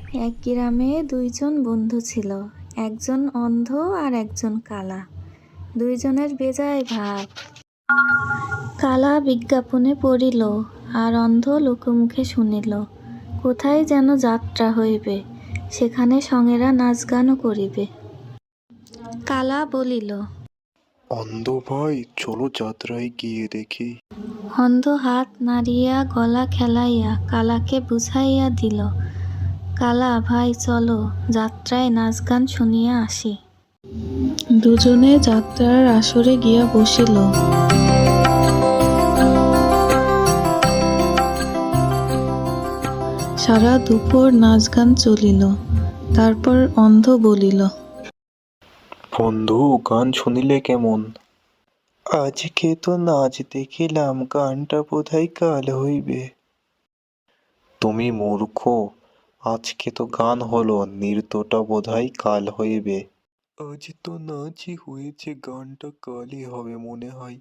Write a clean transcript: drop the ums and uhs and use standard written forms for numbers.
এক গ্রামে দুইজন বন্ধু ছিল, একজন অন্ধ আর একজন কালা। দুইজনের বেজায় ভাব। কালা বিজ্ঞাপনে পড়িল, আর অন্ধ লোকমুখে শুনিল, কোথায় যেন যাত্রা হইবে, সেখানে সঙ্গেরা নাচ গানও করিবে। কালা বলিল, অন্ধ ভাই, চলো যাত্রায় গিয়ে দেখি। অন্ধ হাত নাড়িয়া গলা খেলাইয়া কালাকে বুঝাইয়া দিল, কালা ভাই চলো, যাত্রায় নাচ গান শুনিয়া আসি। দুজনে যাত্রার আসরে গিয়া বসিল। সারা দুপুর নাচ গান চলিল। তারপর অন্ধ বলিল, বন্ধু, গান শুনিলে কেমন? আজকে তো নাচ দেখিলাম, গানটা বোধহয় কাল হইবে। তুমি মূর্খ, আজকে তো গান হলো, নৃত্যটা বোধহয় কাল হইবে। আজ তো নাচই হয়েছে, গানটা কালই হবে মনে হয়।